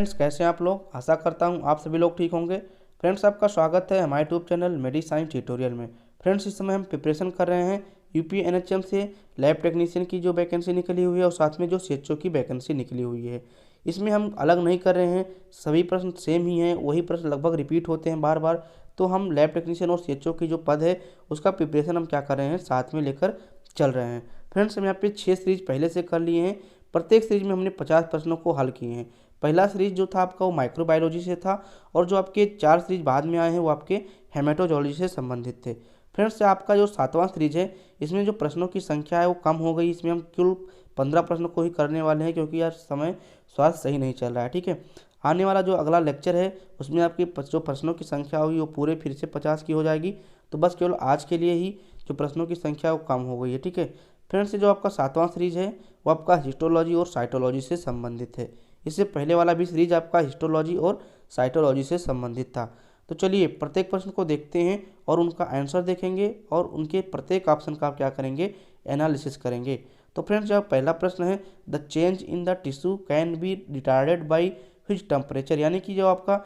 Friends, कैसे हैं आप लोग। आशा करता हूं आप सभी लोग ठीक होंगे। फ्रेंड्स, आपका स्वागत है हमारे यूट्यूब चैनल मेडिसाइंस ट्यूटोरियल में। फ्रेंड्स, इस समय हम प्रिपरेशन कर रहे हैं यूपी एनएचएम से लैब टेक्नीशियन की जो वैकेंसी निकली हुई है और साथ में जो सीएचओ की वैकेंसी निकली हुई है। इसमें हम अलग नहीं कर रहे हैं, सभी प्रश्न सेम ही हैं, वही प्रश्न लगभग रिपीट होते हैं बार बार। तो हम लैब टेक्नीशियन और सीएचओ की जो पद है उसका प्रिपरेशन हम क्या कर रहे हैं, साथ में लेकर चल रहे हैं। फ्रेंड्स, हम यहाँ पे 6 सीरीज पहले से कर लिए हैं। प्रत्येक सीरीज में हमने 50 प्रश्नों को हल किए हैं। पहला सीरीज जो था आपका वो माइक्रोबायोलॉजी से था और जो आपके 4 सीरीज बाद में आए हैं वो आपके हेमेटोलॉजी से संबंधित थे। फ्रेंड्स, आपका जो 7वां सीरीज है इसमें जो प्रश्नों की संख्या है वो कम हो गई। इसमें हम कुल 15 प्रश्नों को ही करने वाले हैं क्योंकि यार समय स्वास्थ्य सही नहीं चल रहा है। ठीक है, आने वाला जो अगला लेक्चर है उसमें आपकी जो प्रश्नों की संख्या होगी वो पूरे फिर से 50 की हो जाएगी। तो बस केवल आज के लिए ही जो प्रश्नों की संख्या वो कम हो गई है। ठीक है फ्रेंड्स, जो आपका 7वां सीरीज है वो आपका हिस्टोलॉजी और साइटोलॉजी से संबंधित है। इससे पहले वाला भी सीरीज आपका हिस्टोलॉजी और साइटोलॉजी से संबंधित था। तो चलिए प्रत्येक प्रश्न को देखते हैं और उनका आंसर देखेंगे और उनके प्रत्येक ऑप्शन का क्या करेंगे, एनालिसिस करेंगे। तो फ्रेंड्स, जो पहला प्रश्न है, the change in the tissue can be retarded by which temperature, यानी कि जो आपका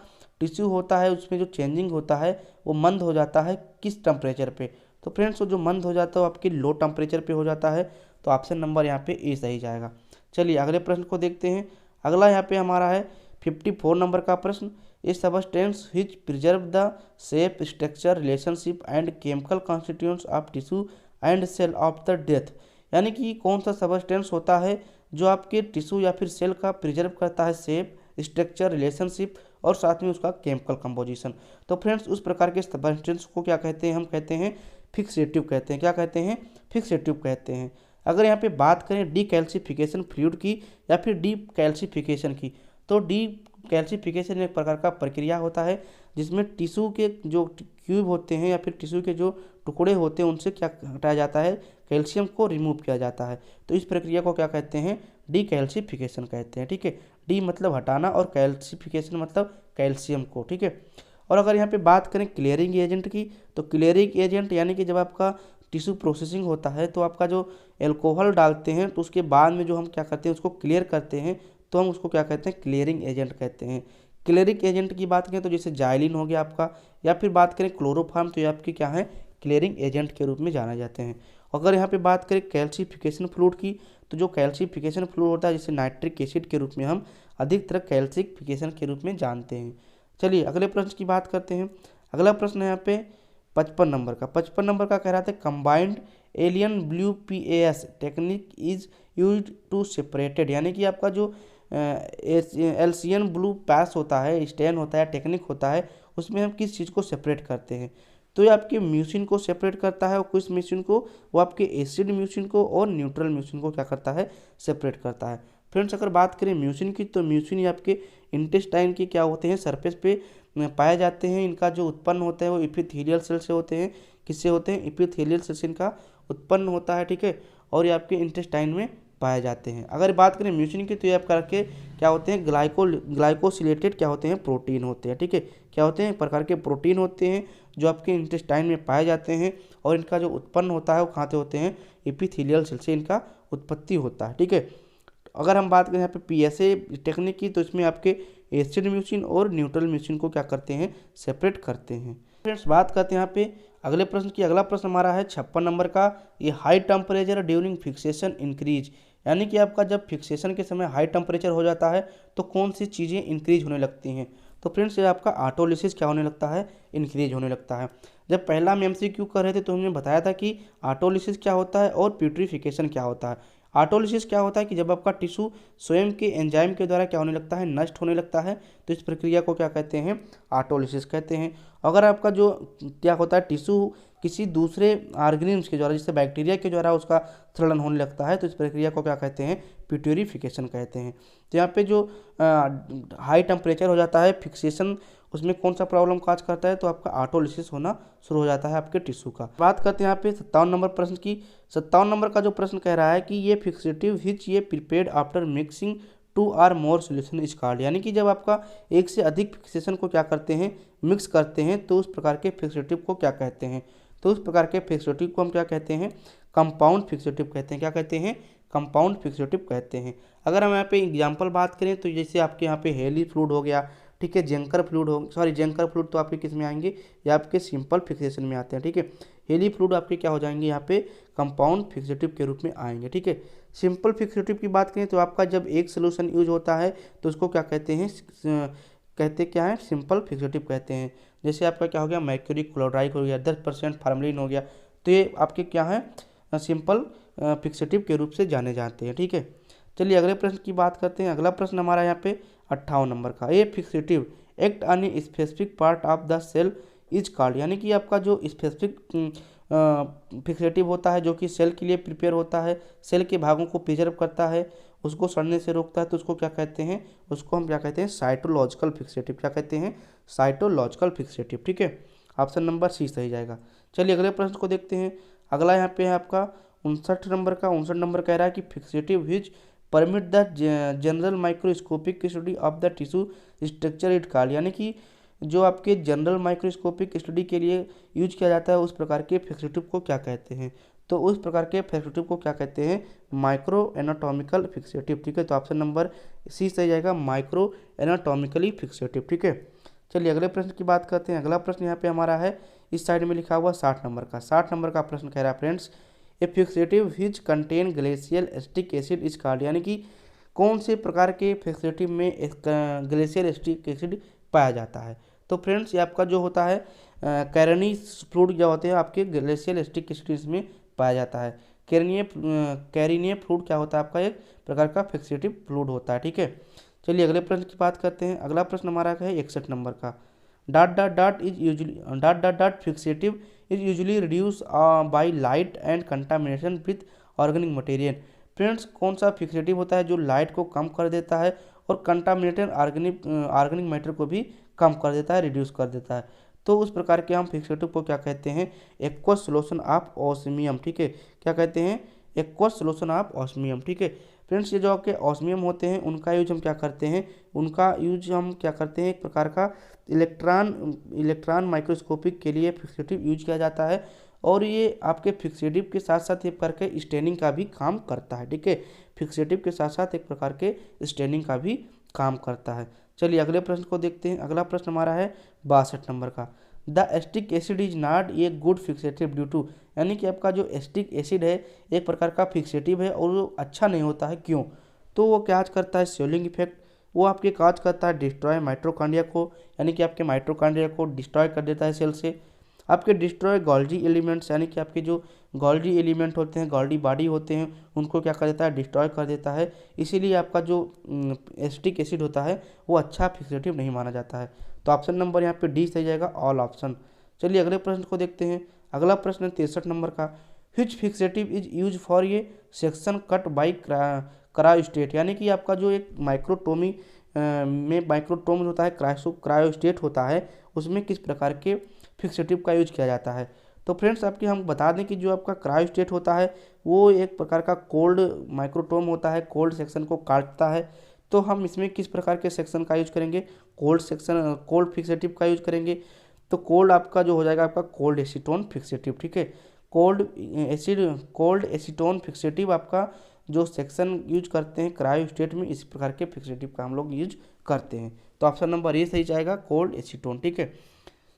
टिश्यू होता है उसमें जो चेंजिंग होता है वो मंद हो जाता है किस टेम्परेचर पे। तो फ्रेंड्स, जो मंद हो जाता है वो आपकी लो टेम्परेचर पे हो जाता है। तो ऑप्शन नंबर यहाँ पे ए सही जाएगा। चलिए अगले प्रश्न को देखते हैं। अगला यहाँ पे हमारा है 54 नंबर का प्रश्न, a substance which preserve the shape, structure, relationship and chemical constituents of tissue and cell of the death, यानी कि कौन सा सबस्टेंस होता है जो आपके टिश्यू या फिर सेल का प्रिजर्व करता है शेप, स्ट्रक्चर, रिलेशनशिप और साथ में उसका केमिकल कंपोजिशन। तो फ्रेंड्स, उस प्रकार के सबस्टेंस को क्या कहते हैं, हम कहते हैं फिक्सेटिव कहते हैं। क्या कहते हैं, फिक्सेटिव कहते हैं। अगर यहाँ पे बात करें डीकैल्सिफिकेशन फ्लूइड की या फिर डीकैल्सिफिकेशन की, तो डीकैल्सिफिकेशन एक प्रकार का प्रक्रिया होता है जिसमें टिश्यू के जो क्यूब होते हैं या फिर टिश्यू के जो टुकड़े होते हैं उनसे क्या हटाया जाता है, कैल्शियम को रिमूव किया जाता है। तो इस प्रक्रिया को क्या कहते हैं, डीकैल्सिफिकेशन कहते हैं। ठीक है, डी मतलब हटाना और कैल्सिफिकेशन मतलब कैल्शियम को। ठीक है, और अगर यहाँ पे बात करें क्लियरिंग एजेंट की, तो क्लियरिंग एजेंट यानी कि जब आपका टिश्यू प्रोसेसिंग होता है तो आपका जो एल्कोहल डालते हैं तो उसके बाद में जो हम क्या करते हैं उसको क्लियर करते हैं, तो हम उसको क्या कहते हैं, क्लियरिंग एजेंट कहते हैं। क्लियरिंग एजेंट की बात करें तो जैसे जाइलिन हो गया आपका, या फिर बात करें क्लोरोफार्म, तो ये आपके क्या है, क्लियरिंग एजेंट के रूप में जाने जाते हैं। अगर यहाँ पे बात करें कैल्सिफिकेशन फ्लूइड की, तो जो कैल्सिफिकेशन फ्लूइड होता है जिसे नाइट्रिक एसिड के रूप में हम अधिकतर कैल्सिफिकेशन के रूप में जानते हैं। चलिए अगले प्रश्न की बात करते हैं। अगला प्रश्न है यहाँ पे 55 नंबर का। 55 नंबर का कह रहा था combined alien blue PAS technique is use to separated, यानी कि आपका जो एल्सियन ब्लू पैस होता है, स्टेन होता है, टेक्निक होता है, उसमें हम किस चीज़ को सेपरेट करते हैं। तो ये आपके म्यूसिन को सेपरेट करता है और किस म्यूसिन को, वो आपके एसिड म्यूसिन को और न्यूट्रल म्यूसिन को क्या करता है, सेपरेट करता है। फ्रेंड्स, अगर बात करें म्यूसिन की, तो म्यूसिन आपके इंटेस्टाइन के क्या होते हैं, सरफेस पे पाए जाते हैं। इनका जो उत्पन्न होता है वो एपिथेलियल सेल से होते हैं। किससे होते हैं, एपिथेलियल सेल से इनका उत्पन्न होता है। ठीक है, और ये आपके इंटेस्टाइन में पाए जाते हैं। अगर बात करें म्यूसिन की, तो ये आपका के क्या होते हैं, ग्लाइकोसिलेटेड क्या होते हैं, प्रोटीन होते हैं। ठीक है, क्या होते हैं, प्रकार के प्रोटीन होते हैं जो आपके इंटेस्टाइन में पाए जाते हैं और इनका जो उत्पन्न होता है वो कहाँ से होते हैं, एपिथेलियल सेल से इनका उत्पत्ति होता है। ठीक है, अगर हम बात करें यहाँ पे PSA टेक्निक की, तो इसमें आपके एसिड म्यूसिन और न्यूट्रल म्यूसिन को क्या करते हैं, सेपरेट करते हैं। फ्रेंड्स, बात करते हैं यहाँ पे अगले प्रश्न की। अगला प्रश्न हमारा है 56 नंबर का, ये high temperature during fixation increase, यानी कि आपका जब फिक्सेशन के समय हाई टेम्परेचर हो जाता है तो कौन सी चीज़ें इंक्रीज होने लगती हैं। तो फ्रेंड्स, ये आपका ऑटोलिसिस क्या होने लगता है, इंक्रीज होने लगता है। जब पहला हम MCQ कर रहे थे तो हमने बताया था कि ऑटोलिसिस क्या होता है और प्यूट्रिफिकेशन क्या होता है। ऑटोलिसिस क्या होता है कि जब आपका टिश्यू स्वयं के एंजाइम के द्वारा क्या होने लगता है, नष्ट होने लगता है, तो इस प्रक्रिया को क्या कहते हैं, ऑटोलिसिस कहते हैं। अगर आपका जो क्या होता है, टिश्यू किसी दूसरे ऑर्गेनिम्स के द्वारा, जैसे बैक्टीरिया के द्वारा उसका क्षरण होने लगता है, तो इस प्रक्रिया को क्या कहते हैं, प्यूटरिफिकेशन कहते हैं। तो यहाँ पे जो हाई टेम्परेचर हो जाता है, फिक्सेशन, उसमें कौन सा प्रॉब्लम काज करता है, तो आपका ऑटोलिसिस होना शुरू हो जाता है आपके टिश्यू का। बात करते हैं यहाँ पे 57 नंबर प्रश्न की। 57 नंबर का जो प्रश्न कह रहा है कि ये फिक्सेटिव हिच ये prepared after mixing 2 or more solution is called, यानी कि जब आपका एक से अधिक फिक्सेशन को क्या करते हैं, मिक्स करते हैं, तो उस प्रकार के फिक्सेटिव को क्या कहते हैं। तो उस प्रकार के फिक्सेटिव को हम क्या कहते हैं, कंपाउंड फिक्सेटिव कहते हैं। क्या कहते हैं, कंपाउंड फिक्सेटिव कहते हैं। अगर हम यहाँ पे एग्जांपल बात करें तो जैसे आपके यहाँ पे हेली फ्लूइड हो गया, ठीक है, जेंकर फ्लूइड हो, सॉरी जेंकर फ्लूइड तो आपके किस में आएंगे, ये आपके सिंपल फिक्सेशन में आते हैं, ठीक है। हेली फ्लूइड आपके क्या हो जाएंगे, यहाँ पे कंपाउंड फिक्सेटिव के रूप में आएंगे, ठीक है। सिंपल फिक्सेटिव की बात करें तो आपका जब एक सोल्यूशन यूज होता है तो उसको क्या कहते हैं, कहते क्या है, सिंपल फिक्सेटिव कहते हैं। जैसे आपका क्या हो गया, mercury क्लोराइड हो गया, 10% फार्मलिन हो गया, तो ये आपके क्या है, सिंपल फिक्सेटिव के रूप से जाने जाते हैं, ठीक है। चलिए अगले प्रश्न की बात करते हैं। अगला प्रश्न हमारा यहाँ पे 58 नंबर का, a fixative act on a specific part of the cell is called, यानी कि आपका जो स्पेसिफिक फिक्सेटिव होता है जो कि सेल के लिए प्रिपेयर होता है, सेल के भागों को प्रिजर्व करता है, उसको सड़ने से रोकता है, तो उसको क्या कहते हैं, उसको हम क्या कहते हैं, साइटोलॉजिकल फिक्सेटिव, क्या कहते हैं, साइटोलॉजिकल फिक्सेटिव, ठीक है। ऑप्शन नंबर सी सही जाएगा। चलिए अगले प्रश्न को देखते हैं। अगला यहाँ पे है आपका 59 नंबर का। 59 नंबर कह रहा है कि fixative which permit the general microscopic study of the tissue structure it called, यानी कि जो आपके जनरल माइक्रोस्कोपिक स्टडी के लिए यूज किया जाता है उस प्रकार के फिक्सेटिव को क्या कहते हैं, तो उस प्रकार के फिक्सेटिव को क्या कहते हैं, माइक्रो एनाटॉमिकल फिक्सेटिव, ठीक है। तो ऑप्शन नंबर सी सही जाएगा, माइक्रो एनाटॉमिकली फिक्सेटिव, ठीक है। चलिए अगले प्रश्न की बात करते हैं। अगला प्रश्न यहाँ पे हमारा है इस साइड में लिखा हुआ 60 नंबर का। 60 नंबर का प्रश्न कह रहा है friends, A fixative which contain glacial acetic acid is called, यानी कि कौन से प्रकार के फिक्सेटिव में ग्लेशियल एसिटिक एसिड पाया जाता है। तो फ्रेंड्स ये आपका जो होता है कैरनी फ्लूइड जो होते हैं आपके ग्लेशियल एसिटिक एसिड में पाया जाता है। कैरिनिय फ्लूइड क्या होता है, आपका एक प्रकार का फिक्सेटिव फ्लूइड होता है, ठीक है। चलिए अगले प्रश्न की बात करते हैं। अगला प्रश्न हमारा है 61 नंबर का। Dot fixative is usually reduce by light and contamination with organic material, friends कौन सा फिक्सेटिव होता है जो लाइट को कम कर देता है और कंटामिनेटेड ऑर्गेनिक मैटर को भी कम कर देता है, रिड्यूस कर देता है। तो उस प्रकार के हम फिक्सेटिव को क्या कहते हैं, एक्वस सोल्यूशन ऑफ ऑस्मियम, ठीक है। क्या कहते हैं, एक्वस सोल्यूशन ऑफ ऑस्मियम, ठीक है। फ्रेंड्स ये जो आपके ऑस्मियम होते हैं उनका यूज हम क्या करते हैं, उनका यूज हम क्या करते हैं, एक प्रकार का इलेक्ट्रॉन माइक्रोस्कोपिक के लिए फिक्सेटिव यूज किया जाता है और ये आपके फिक्सेटिव के साथ साथ एक प्रकार के स्टेनिंग का भी काम करता है, ठीक है। फिक्सेटिव के साथ साथ एक प्रकार के स्टेनिंग का भी काम करता है। चलिए अगले प्रश्न को देखते हैं। अगला प्रश्न हमारा है 62 नंबर का। The acetic acid is not a good fixative due to, यानी कि आपका जो एसिटिक एसिड है एक प्रकार का फिक्सेटिव है और वो अच्छा नहीं होता है, क्यों, तो वो क्या करता है, स्वेलिंग इफेक्ट, वो आपके काज करता है डिस्ट्रॉय माइट्रोकांड्रिया को, यानी कि आपके माइट्रोकांड्रिया को डिस्ट्रॉय कर देता है सेल से, आपके डिस्ट्रॉय गोल्जी एलिमेंट्स, यानी कि आपके जो गोल्जी एलिमेंट होते हैं, गोल्जी बॉडी होते हैं, उनको क्या कर देता है, डिस्ट्रॉय कर देता है। इसीलिए आपका जो एसिटिक एसिड होता है वो अच्छा फिक्सेटिव नहीं माना जाता है। तो ऑप्शन नंबर यहाँ पे डी सही जाएगा, ऑल ऑप्शन। चलिए अगले प्रश्न को देखते हैं। अगला प्रश्न 63 नंबर का। Which fixative is use for ये सेक्शन कट बाई क्रायोस्टेट, यानी कि आपका जो एक माइक्रोटोमी में माइक्रोटोम होता है, क्रायोस्टेट होता है, उसमें किस प्रकार के फिक्सेटिव का यूज किया जाता है। तो फ्रेंड्स आपके हम बता दें कि जो आपका क्रायोस्टेट होता है वो एक प्रकार का कोल्ड माइक्रोटोम होता है, कोल्ड सेक्शन को काटता है। तो हम इसमें किस प्रकार के सेक्शन का यूज करेंगे, कोल्ड फिक्सेटिव का यूज करेंगे। तो कोल्ड आपका जो हो जाएगा आपका कोल्ड एसीटोन फिक्सेटिव, ठीक है। कोल्ड एसीटोन फिक्सेटिव आपका जो सेक्शन यूज करते हैं क्रायोस्टेट में, इस प्रकार के फिक्सेटिव का हम लोग यूज करते हैं। तो ऑप्शन नंबर ए सही जाएगा, कोल्ड एसीटोन, ठीक है।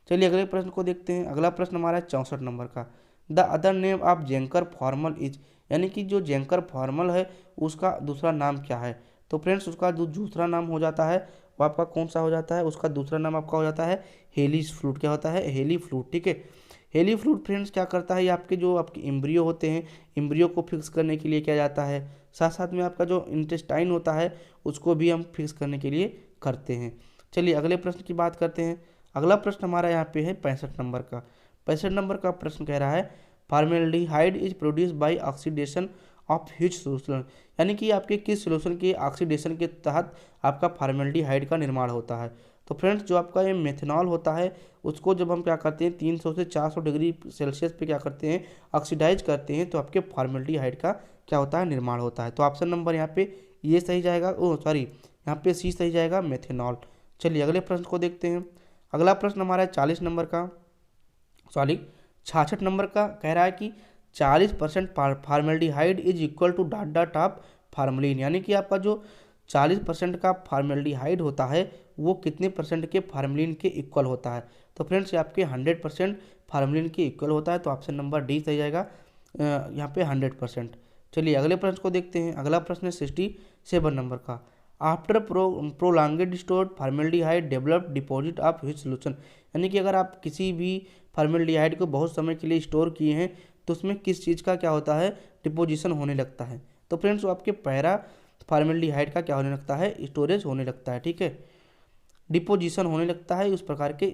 चलिए अगले प्रश्न को देखते हैं। अगला प्रश्न हमारा है 64 नंबर का। The other name of Zenker formol is, यानी कि जो जेंकर फॉर्मल है उसका दूसरा नाम क्या है। तो फ्रेंड्स उसका जो दूसरा नाम हो जाता है वो आपका कौन सा हो जाता है, उसका दूसरा नाम आपका हो जाता है हेली फ्लूइड, क्या होता है, हेली फ्लूइड, ठीक है। हेली फ्लूइड फ्रेंड्स क्या करता है, ये आपके जो आपके एम्ब्रियो होते हैं, एम्ब्रियो को फिक्स करने के लिए किया जाता है, साथ साथ में आपका जो इंटेस्टाइन होता है उसको भी हम फिक्स करने के लिए करते हैं। चलिए अगले प्रश्न की बात करते हैं। अगला प्रश्न हमारा यहाँ पे है 65 नंबर का। 65 नंबर का प्रश्न कह रहा है formaldehyde is produce by oxidation of which solution, यानी कि आपके किस सोल्यूशन के ऑक्सीडेशन के तहत आपका फॉर्मेल्डिहाइड का निर्माण होता है। तो फ्रेंड्स जो आपका ये मेथनॉल होता है उसको जब हम क्या करते हैं 300 से 400 डिग्री सेल्सियस पे क्या करते हैं, ऑक्सीडाइज करते हैं, तो आपके फॉर्मेल्डिहाइड का क्या होता है, निर्माण होता है। तो ऑप्शन नंबर यहाँ पे ये सही जाएगा, यहाँ पे सी सही जाएगा, मेथनॉल। चलिए अगले प्रश्न को देखते हैं। अगला प्रश्न हमारा है 40 नंबर का, 66 नंबर का। कह रहा है कि 40% formaldehyde is equal to dot dot of formalin, यानी कि आपका जो 40% का फॉर्मेल्डिहाइड होता है वो कितने परसेंट के फार्मलिन के इक्वल होता है। तो फ्रेंड्स ये आपके 100% फार्मलिन के इक्वल होता है, तो ऑप्शन नंबर डी सही जाएगा यहाँ पे 100%। चलिए अगले प्रश्न को देखते हैं। अगला प्रश्न है 67 नंबर का। After prolonged stored formaldehyde develop deposit of huge solution, यानी कि अगर आप किसी भी फॉर्मेल्डिहाइड को बहुत समय के लिए स्टोर किए हैं तो उसमें किस चीज़ का क्या होता है, डिपोजिशन होने लगता है। तो फ्रेंड्स वो आपके पैरा फॉर्मेल्डिहाइड का क्या होने लगता है, स्टोरेज होने लगता है, ठीक है, डिपोजिशन होने लगता है। उस प्रकार के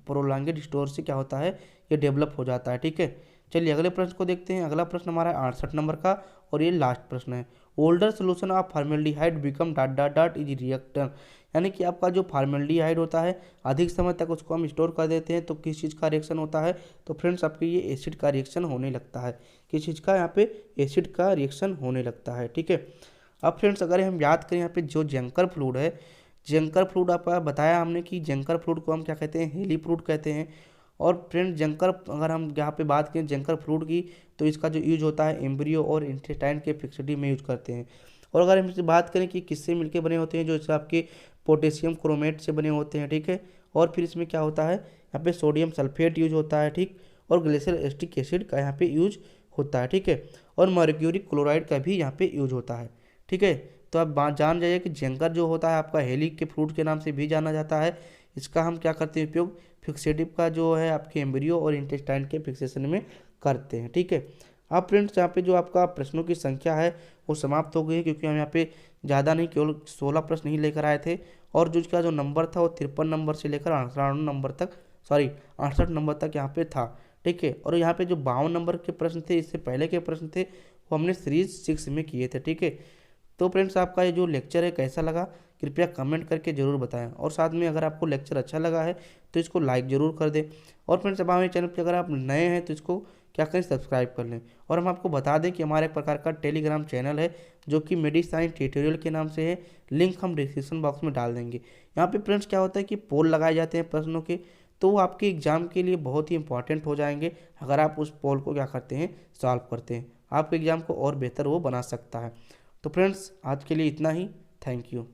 प्रोलॉन्गेड स्टोर से क्या होता है, ये डेवलप हो जाता है, ठीक है। चलिए अगले प्रश्न को देखते हैं। अगला प्रश्न हमारा 68 नंबर का और ये लास्ट प्रश्न है। Older solution of formaldehyde become dot dot dot is reactor, यानी कि आपका जो फॉर्मेल्डिहाइड होता है अधिक समय तक उसको हम स्टोर कर देते हैं तो किस चीज़ का रिएक्शन होता है, तो फ्रेंड्स आपके ये एसिड का रिएक्शन होने लगता है। किस चीज़ का, यहाँ पे एसिड का रिएक्शन होने लगता है, ठीक है। अब फ्रेंड्स अगर हम याद करें यहाँ पे जो जेंकर फ्लूइड है, जेंकर फ्लूइड आपका बताया हमने कि जेंकर फ्लूइड को हम क्या कहते हैं, हेली फ्लूइड कहते हैं। और फ्रेंड जेंकर, अगर हम यहाँ पे बात करें जेंकर फ्लूइड की, तो इसका जो यूज होता है एम्ब्रियो और इंटेस्टाइन के फिक्सिटी में यूज करते हैं। और अगर हम इससे बात करें कि किससे मिलके बने होते हैं, जो इससे आपके पोटेशियम क्रोमेट से बने होते हैं, ठीक है। और फिर इसमें क्या होता है, यहाँ पे सोडियम सल्फेट यूज होता है, ठीक, और ग्लेशियर एसिटिक एसिड का यहाँ पे यूज होता है, ठीक है। और मर्क्यूरी क्लोराइड का भी यहाँ पे यूज होता है, ठीक है। तो आप जान जाइए कि जेंकर जो होता है आपका हेली के फ्लूइड के नाम से भी जाना जाता है। इसका हम क्या करते हैं उपयोग, फिक्सेटिव का जो है आपके एम्ब्रियो और इंटेस्टाइन के फिक्सेशन में करते हैं, ठीक है। अब फ्रेंड्स यहाँ पे जो आपका प्रश्नों की संख्या है वो समाप्त हो गई है, क्योंकि हम यहाँ पे ज़्यादा नहीं, केवल 16 प्रश्न ही लेकर आए थे। और जो इसका जो नंबर था वो 53 नंबर से लेकर 98 नंबर तक, सॉरी 68 नंबर तक यहाँ पे था, ठीक है। और यहाँ पे जो 52 नंबर के प्रश्न थे, इससे पहले के प्रश्न थे, वो हमने सीरीज 6 में किए थे, ठीक है। तो फ्रेंड्स आपका ये जो लेक्चर है कैसा लगा कृपया कमेंट करके ज़रूर बताएं। और साथ में अगर आपको लेक्चर अच्छा लगा है तो इसको लाइक ज़रूर कर दें। और फ्रेंड्स अब हमारे चैनल पर अगर आप नए हैं तो इसको क्या करें, सब्सक्राइब कर लें। और हम आपको बता दें कि हमारे एक प्रकार का टेलीग्राम चैनल है जो कि मेडिसाइंस ट्यूटोरियल के नाम से है, लिंक हम डिस्क्रिप्शन बॉक्स में डाल देंगे। यहाँ पे फ्रेंड्स क्या होता है कि पोल लगाए जाते हैं प्रश्नों के, तो वो आपके एग्जाम के लिए बहुत ही इंपॉर्टेंट हो जाएंगे अगर आप उस पोल को क्या करते हैं, सॉल्व करते हैं। आपके एग्जाम को और बेहतर वो बना सकता है। तो फ्रेंड्स आज के लिए इतना ही, थैंक यू।